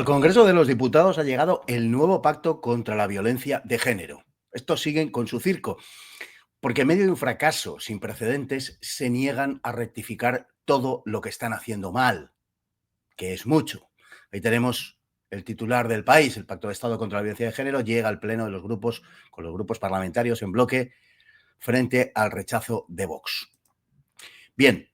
Congreso de los Diputados ha llegado el nuevo pacto contra la violencia de género. Estos siguen con su circo, porque en medio de un fracaso sin precedentes se niegan a rectificar todo lo que están haciendo mal, que es mucho. Ahí tenemos el titular del país: el Pacto de Estado contra la Violencia de Género llega al pleno de los grupos, con los grupos parlamentarios en bloque, frente al rechazo de Vox. Bien,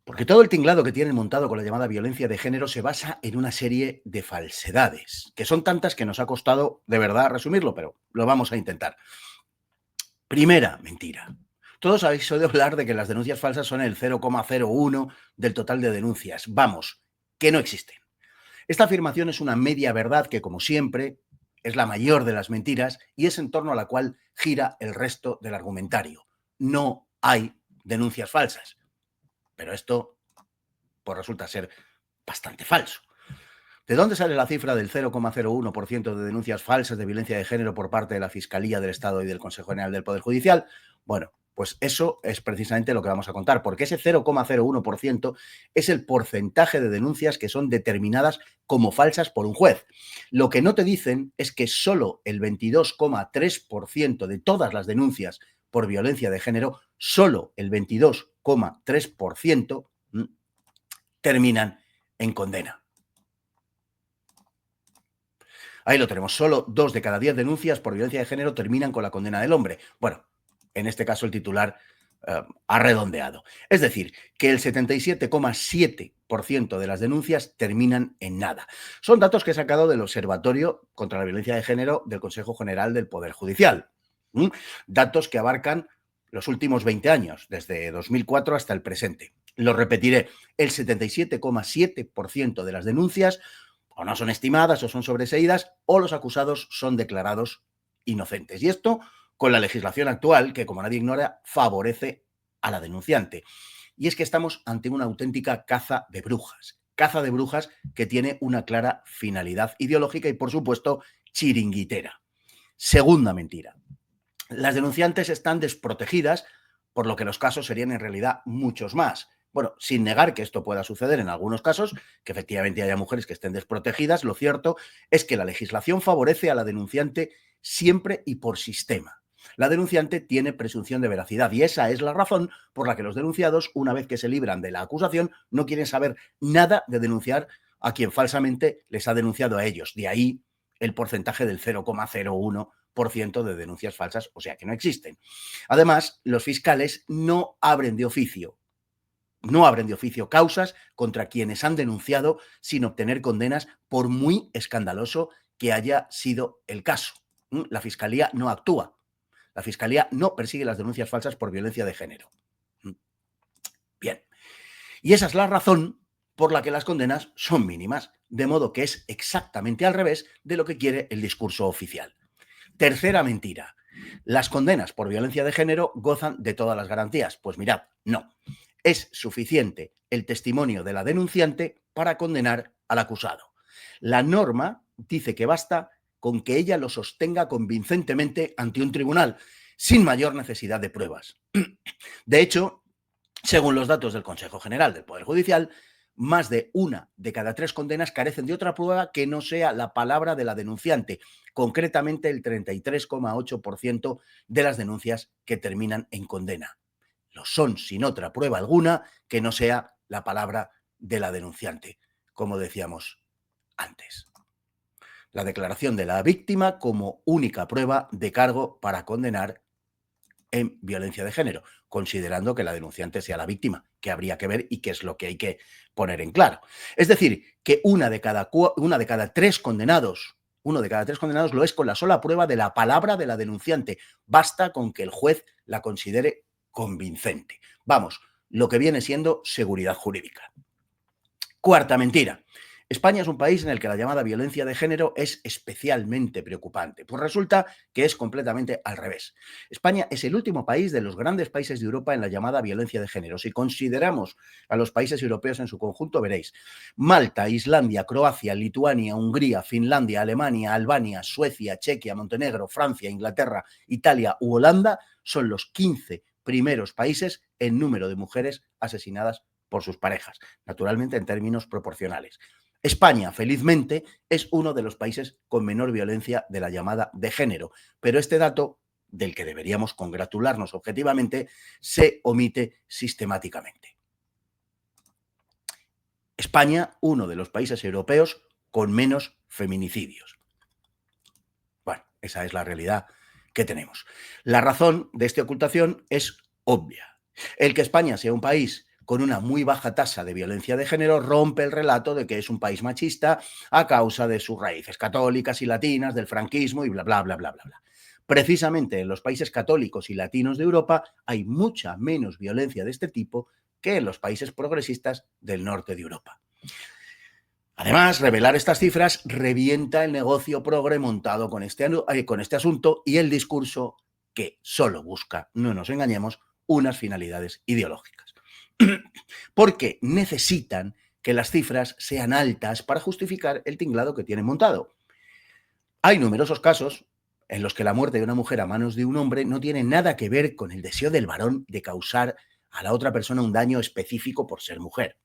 porque todo el tinglado que tienen montado con la llamada violencia de género se basa en una serie de falsedades, que son tantas que nos ha costado de verdad resumirlo, pero lo vamos a intentar. Primera mentira. Todos habéis oído hablar de que las denuncias falsas son el 0,01 del total de denuncias. Vamos, que no existen. Esta afirmación es una media verdad que, como siempre, es la mayor de las mentiras y es en torno a la cual gira el resto del argumentario. No hay denuncias falsas. Pero esto pues resulta ser bastante falso. ¿De dónde sale la cifra del 0,01% de denuncias falsas de violencia de género por parte de la Fiscalía del Estado y del Consejo General del Poder Judicial? Bueno, pues eso es precisamente lo que vamos a contar, porque ese 0,01% es el porcentaje de denuncias que son determinadas como falsas por un juez. Lo que no te dicen es que solo el 22,3% de todas las denuncias por violencia de género, solo el 22,3% terminan en condena. Ahí lo tenemos, solo 2 de cada 10 denuncias por violencia de género terminan con la condena del hombre. Bueno, en este caso el titular ha redondeado. Es decir, que el 77,7% de las denuncias terminan en nada. Son datos que he sacado del Observatorio contra la Violencia de Género del Consejo General del Poder Judicial. Datos que abarcan los últimos 20 años, desde 2004 hasta el presente. Lo repetiré, el 77,7% de las denuncias o no son estimadas o son sobreseídas o los acusados son declarados inocentes. Y esto con la legislación actual, que como nadie ignora, favorece a la denunciante. Y es que estamos ante una auténtica caza de brujas que tiene una clara finalidad ideológica y, por supuesto, chiringuitera. Segunda mentira. Las denunciantes están desprotegidas, por lo que los casos serían en realidad muchos más. Bueno, sin negar que esto pueda suceder en algunos casos, que efectivamente haya mujeres que estén desprotegidas, lo cierto es que la legislación favorece a la denunciante siempre y por sistema. La denunciante tiene presunción de veracidad y esa es la razón por la que los denunciados, una vez que se libran de la acusación, no quieren saber nada de denunciar a quien falsamente les ha denunciado a ellos. De ahí el porcentaje del 0,01% de denuncias falsas, o sea que no existen. Además, los fiscales no abren de oficio causas contra quienes han denunciado sin obtener condenas, por muy escandaloso que haya sido el caso. La Fiscalía no actúa. La Fiscalía no persigue las denuncias falsas por violencia de género. Bien. Y esa es la razón por la que las condenas son mínimas, de modo que es exactamente al revés de lo que quiere el discurso oficial. Tercera mentira. Las condenas por violencia de género gozan de todas las garantías. Pues mirad, no. Es suficiente el testimonio de la denunciante para condenar al acusado. La norma dice que basta con que ella lo sostenga convincentemente ante un tribunal, sin mayor necesidad de pruebas. De hecho, según los datos del Consejo General del Poder Judicial, más de 1 de cada 3 condenas carecen de otra prueba que no sea la palabra de la denunciante, concretamente el 33,8% de las denuncias que terminan en condena. Lo son sin otra prueba alguna que no sea la palabra de la denunciante, como decíamos antes. La declaración de la víctima como única prueba de cargo para condenar en violencia de género, considerando que la denunciante sea la víctima, que habría que ver y que es lo que hay que poner en claro. Es decir, que uno de cada 3 condenados lo es con la sola prueba de la palabra de la denunciante. Basta con que el juez la considere convincente. Vamos, lo que viene siendo seguridad jurídica. Cuarta mentira. España es un país en el que la llamada violencia de género es especialmente preocupante. Pues resulta que es completamente al revés. España es el último país de los grandes países de Europa en la llamada violencia de género. Si consideramos a los países europeos en su conjunto, veréis: Malta, Islandia, Croacia, Lituania, Hungría, Finlandia, Alemania, Albania, Suecia, Chequia, Montenegro, Francia, Inglaterra, Italia u Holanda son los 15 primeros países en número de mujeres asesinadas por sus parejas, naturalmente en términos proporcionales. España, felizmente, es uno de los países con menor violencia de la llamada de género, pero este dato, del que deberíamos congratularnos objetivamente, se omite sistemáticamente. España, uno de los países europeos con menos feminicidios. Bueno, esa es la realidad que tenemos. La razón de esta ocultación es obvia. El que España sea un país con una muy baja tasa de violencia de género rompe el relato de que es un país machista a causa de sus raíces católicas y latinas, del franquismo y bla, bla, bla, bla, bla, bla. Precisamente en los países católicos y latinos de Europa hay mucha menos violencia de este tipo que en los países progresistas del norte de Europa. Además, revelar estas cifras revienta el negocio progre montado con este asunto y el discurso que solo busca, no nos engañemos, unas finalidades ideológicas. Porque necesitan que las cifras sean altas para justificar el tinglado que tienen montado. Hay numerosos casos en los que la muerte de una mujer a manos de un hombre no tiene nada que ver con el deseo del varón de causar a la otra persona un daño específico por ser mujer.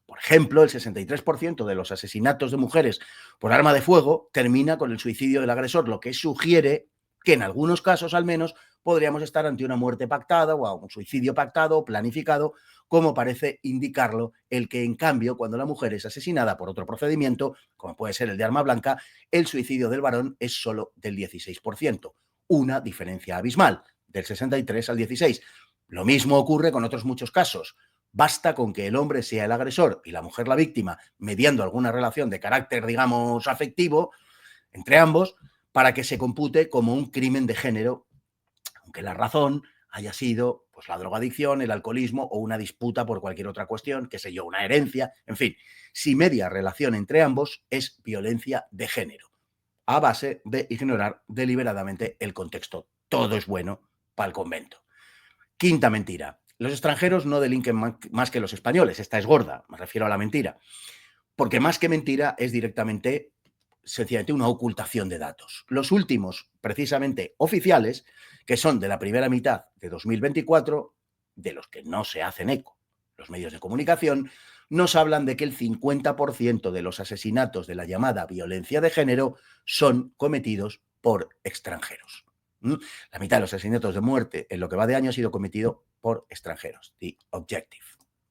Por ejemplo, el 63% de los asesinatos de mujeres por arma de fuego termina con el suicidio del agresor, lo que sugiere que en algunos casos al menos podríamos estar ante una muerte pactada o un suicidio pactado o planificado, como parece indicarlo el que, en cambio, cuando la mujer es asesinada por otro procedimiento, como puede ser el de arma blanca, el suicidio del varón es solo del 16%, una diferencia abismal, del 63 al 16. Lo mismo ocurre con otros muchos casos. Basta con que el hombre sea el agresor y la mujer la víctima, mediando alguna relación de carácter, digamos, afectivo entre ambos, para que se compute como un crimen de género, aunque la razón haya sido pues, la drogadicción, el alcoholismo o una disputa por cualquier otra cuestión, qué sé yo, una herencia, en fin. Si media relación entre ambos es violencia de género, a base de ignorar deliberadamente el contexto. Todo es bueno para el convento. Quinta mentira. Los extranjeros no delinquen más que los españoles. Esta es gorda, me refiero a la mentira. Porque más que mentira es directamente, sencillamente, una ocultación de datos. Los últimos, precisamente oficiales, que son de la primera mitad de 2024, de los que no se hacen eco los medios de comunicación, nos hablan de que el 50% de los asesinatos de la llamada violencia de género son cometidos por extranjeros. La mitad de los asesinatos de muerte en lo que va de año ha sido cometido por extranjeros. The Objective.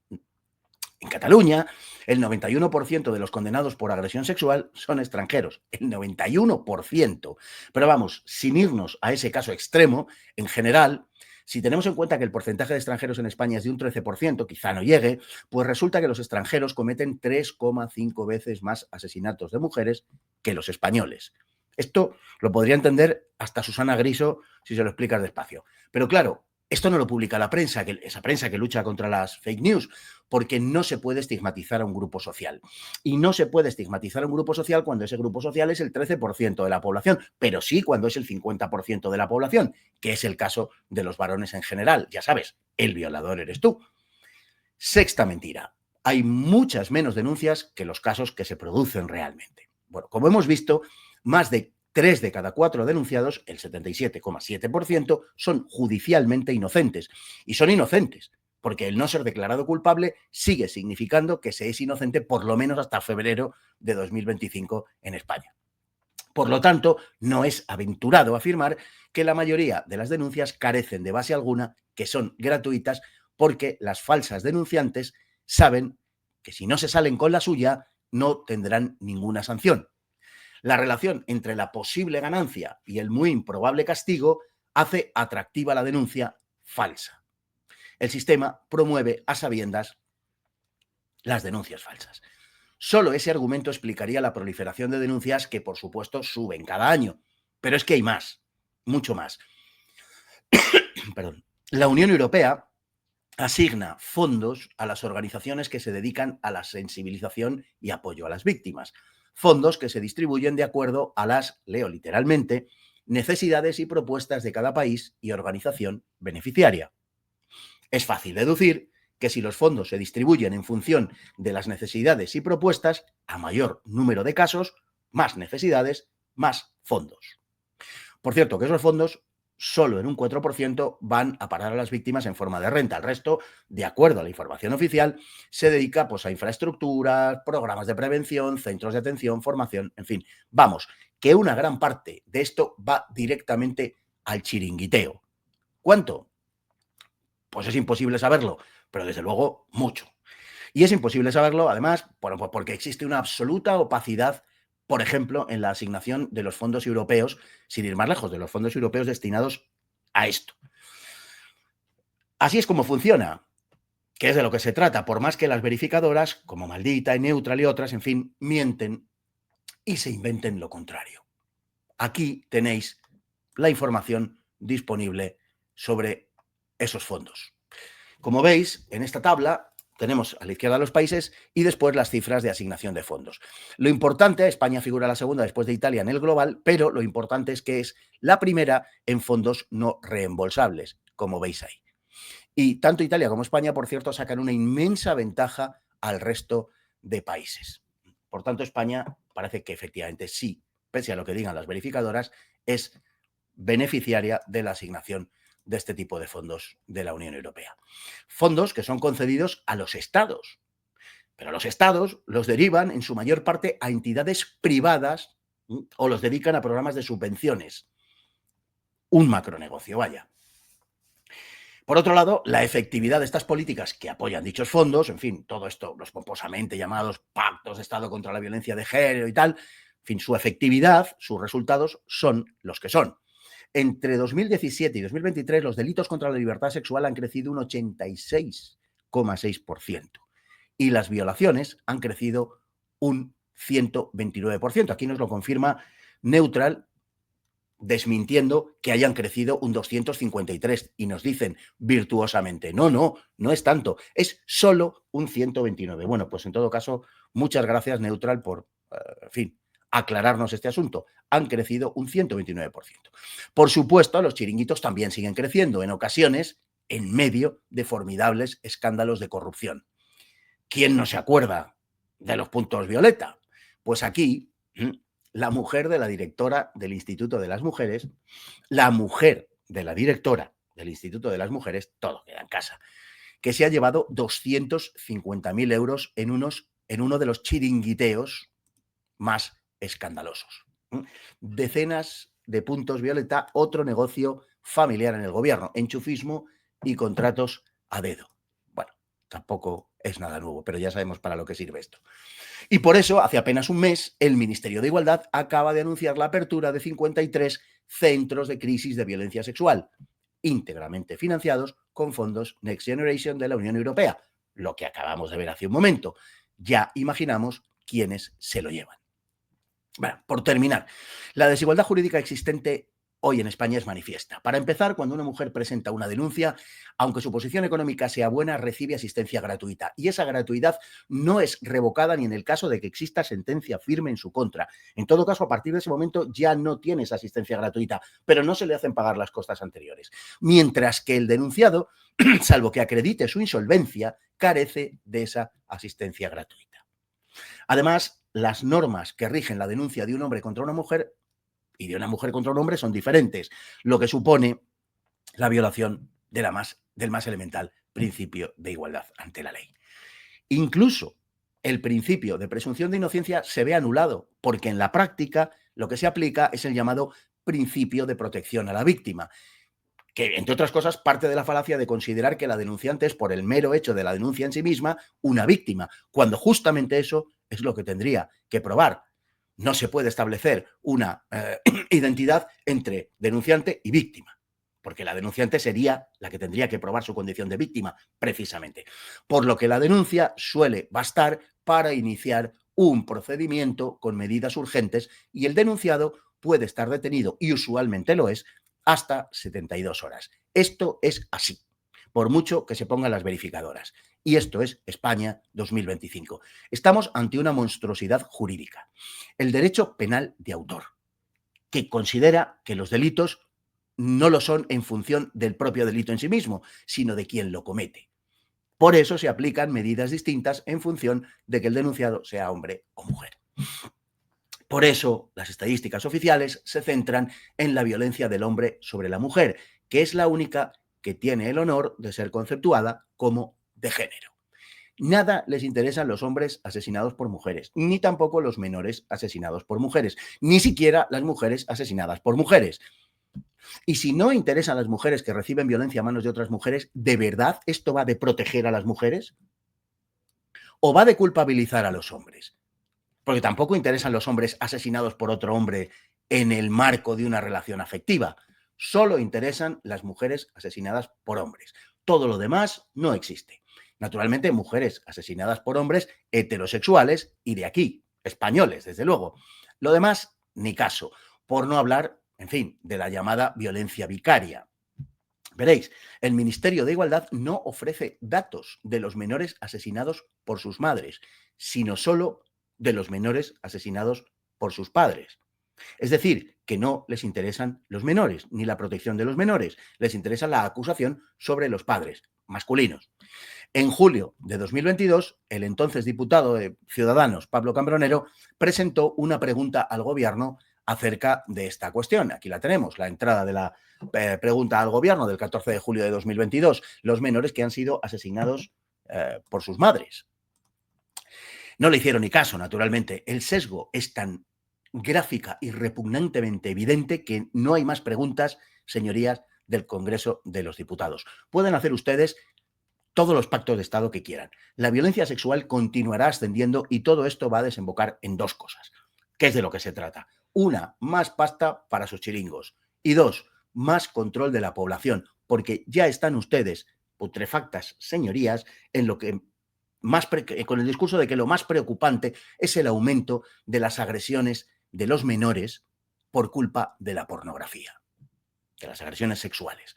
En Cataluña, el 91% de los condenados por agresión sexual son extranjeros. El 91%. Pero vamos, sin irnos a ese caso extremo, en general, si tenemos en cuenta que el porcentaje de extranjeros en España es de un 13%, quizá no llegue, pues resulta que los extranjeros cometen 3,5 veces más asesinatos de mujeres que los españoles. Esto lo podría entender hasta Susana Griso si se lo explicas despacio. Pero claro, esto no lo publica la prensa, esa prensa que lucha contra las fake news, porque no se puede estigmatizar a un grupo social. Y no se puede estigmatizar a un grupo social cuando ese grupo social es el 13% de la población, pero sí cuando es el 50% de la población, que es el caso de los varones en general. Ya sabes, el violador eres tú. Sexta mentira. Hay muchas menos denuncias que los casos que se producen realmente. Bueno, como hemos visto, más de 3 de cada 4 denunciados, el 77,7%, son judicialmente inocentes. Y son inocentes, porque el no ser declarado culpable sigue significando que se es inocente por lo menos hasta febrero de 2025 en España. Por lo tanto, no es aventurado afirmar que la mayoría de las denuncias carecen de base alguna, que son gratuitas, porque las falsas denunciantes saben que si no se salen con la suya, no tendrán ninguna sanción. La relación entre la posible ganancia y el muy improbable castigo hace atractiva la denuncia falsa. El sistema promueve a sabiendas las denuncias falsas. Solo ese argumento explicaría la proliferación de denuncias que, por supuesto, suben cada año. Pero es que hay más, mucho más. Perdón. La Unión Europea asigna fondos a las organizaciones que se dedican a la sensibilización y apoyo a las víctimas. Fondos que se distribuyen de acuerdo a las, leo literalmente, necesidades y propuestas de cada país y organización beneficiaria. Es fácil deducir que si los fondos se distribuyen en función de las necesidades y propuestas, a mayor número de casos, más necesidades, más fondos. Por cierto, que esos fondos solo en un 4% van a parar a las víctimas en forma de renta. El resto, de acuerdo a la información oficial, se dedica pues, a infraestructuras, programas de prevención, centros de atención, formación, en fin. Vamos, que una gran parte de esto va directamente al chiringuiteo. ¿Cuánto? Pues es imposible saberlo, pero desde luego mucho. Y es imposible saberlo, además, bueno, pues porque existe una absoluta opacidad, por ejemplo, en la asignación de los fondos europeos, sin ir más lejos, de los fondos europeos destinados a esto. Así es como funciona, que es de lo que se trata, por más que las verificadoras, como Maldita y Neutral y otras, en fin, mienten y se inventen lo contrario. Aquí tenéis la información disponible sobre esos fondos. Como veis, en esta tabla tenemos a la izquierda los países y después las cifras de asignación de fondos. Lo importante, España figura la segunda después de Italia en el global, pero lo importante es que es la primera en fondos no reembolsables, como veis ahí. Y tanto Italia como España, por cierto, sacan una inmensa ventaja al resto de países. Por tanto, España parece que efectivamente sí, pese a lo que digan las verificadoras, es beneficiaria de la asignación de este tipo de fondos de la Unión Europea. Fondos que son concedidos a los estados, pero los estados los derivan en su mayor parte a entidades privadas o los dedican a programas de subvenciones. Un macronegocio, vaya. Por otro lado, la efectividad de estas políticas que apoyan dichos fondos, en fin, todo esto, los pomposamente llamados pactos de Estado contra la violencia de género y tal, en fin, su efectividad, sus resultados son los que son. Entre 2017 y 2023, los delitos contra la libertad sexual han crecido un 86,6% y las violaciones han crecido un 129%. Aquí nos lo confirma Neutral, desmintiendo que hayan crecido un 253 y nos dicen virtuosamente, no es tanto, es solo un 129. Bueno, pues en todo caso, muchas gracias Neutral por, en fin, aclararnos este asunto. Han crecido un 129%. Por supuesto, los chiringuitos también siguen creciendo, en ocasiones en medio de formidables escándalos de corrupción. ¿Quién no se acuerda de los puntos violeta? Pues aquí la mujer de la directora del Instituto de las Mujeres, la mujer de la directora del Instituto de las Mujeres, todo queda en casa, que se ha llevado 250.000 euros en uno de los chiringuiteos más escandalosos. Decenas de puntos violeta, otro negocio familiar en el gobierno, enchufismo y contratos a dedo. Bueno, tampoco es nada nuevo, pero ya sabemos para lo que sirve esto. Y por eso, hace apenas un mes, el Ministerio de Igualdad acaba de anunciar la apertura de 53 centros de crisis de violencia sexual, íntegramente financiados con fondos Next Generation de la Unión Europea, lo que acabamos de ver hace un momento. Ya imaginamos quiénes se lo llevan. Bueno, por terminar, la desigualdad jurídica existente hoy en España es manifiesta. Para empezar, cuando una mujer presenta una denuncia, aunque su posición económica sea buena, recibe asistencia gratuita. Y esa gratuidad no es revocada ni en el caso de que exista sentencia firme en su contra. En todo caso, a partir de ese momento ya no tiene esa asistencia gratuita, pero no se le hacen pagar las costas anteriores. Mientras que el denunciado, salvo que acredite su insolvencia, carece de esa asistencia gratuita. Además, las normas que rigen la denuncia de un hombre contra una mujer y de una mujer contra un hombre son diferentes, lo que supone la violación del más elemental principio de igualdad ante la ley. Incluso el principio de presunción de inocencia se ve anulado, porque en la práctica lo que se aplica es el llamado principio de protección a la víctima, que, entre otras cosas, parte de la falacia de considerar que la denunciante es, por el mero hecho de la denuncia en sí misma, una víctima, cuando justamente eso es lo que tendría que probar. No se puede establecer una identidad entre denunciante y víctima, porque la denunciante sería la que tendría que probar su condición de víctima, precisamente. Por lo que la denuncia suele bastar para iniciar un procedimiento con medidas urgentes y el denunciado puede estar detenido, y usualmente lo es, hasta 72 horas. Esto es así, por mucho que se pongan las verificadoras. Y esto es España 2025. Estamos ante una monstruosidad jurídica. El derecho penal de autor, que considera que los delitos no lo son en función del propio delito en sí mismo, sino de quien lo comete. Por eso se aplican medidas distintas en función de que el denunciado sea hombre o mujer. Por eso, las estadísticas oficiales se centran en la violencia del hombre sobre la mujer, que es la única que tiene el honor de ser conceptuada como de género. Nada les interesan los hombres asesinados por mujeres, ni tampoco los menores asesinados por mujeres, ni siquiera las mujeres asesinadas por mujeres. Y si no interesan las mujeres que reciben violencia a manos de otras mujeres, ¿de verdad esto va de proteger a las mujeres? ¿O va de culpabilizar a los hombres? Porque tampoco interesan los hombres asesinados por otro hombre en el marco de una relación afectiva. Solo interesan las mujeres asesinadas por hombres. Todo lo demás no existe. Naturalmente, mujeres asesinadas por hombres heterosexuales y de aquí, españoles, desde luego. Lo demás, ni caso. Por no hablar, en fin, de la llamada violencia vicaria. Veréis, el Ministerio de Igualdad no ofrece datos de los menores asesinados por sus madres, sino solo de los menores asesinados por sus padres. Es decir, que no les interesan los menores, ni la protección de los menores, les interesa la acusación sobre los padres masculinos. En julio de 2022, el entonces diputado de Ciudadanos, Pablo Cambronero, presentó una pregunta al gobierno acerca de esta cuestión. Aquí la tenemos, la entrada de la pregunta al gobierno del 14 de julio de 2022, los menores que han sido asesinados por sus madres. No le hicieron ni caso, naturalmente. El sesgo es tan gráfica y repugnantemente evidente que no hay más preguntas, señorías, del Congreso de los Diputados. Pueden hacer ustedes todos los pactos de Estado que quieran. La violencia sexual continuará ascendiendo y todo esto va a desembocar en dos cosas, que es de lo que se trata. Una, más pasta para sus chiringos. Y dos, más control de la población, porque ya están ustedes, putrefactas señorías, en lo que con el discurso de que lo más preocupante es el aumento de las agresiones de los menores por culpa de la pornografía, de las agresiones sexuales.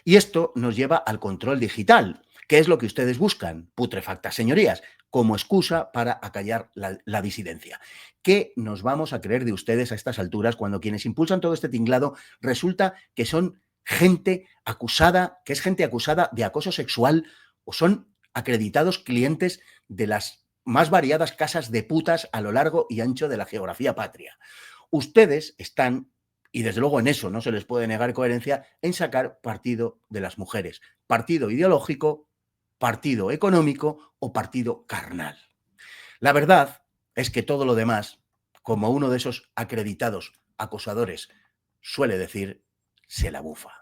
Y esto nos lleva al control digital, que es lo que ustedes buscan, putrefactas señorías, como excusa para acallar la disidencia. ¿Qué nos vamos a creer de ustedes a estas alturas cuando quienes impulsan todo este tinglado resulta que son gente acusada, que es gente acusada de acoso sexual o son acreditados clientes de las más variadas casas de putas a lo largo y ancho de la geografía patria? Ustedes están, y desde luego en eso no se les puede negar coherencia, en sacar partido de las mujeres. Partido ideológico, partido económico o partido carnal. La verdad es que todo lo demás, como uno de esos acreditados acosadores suele decir, se la bufa.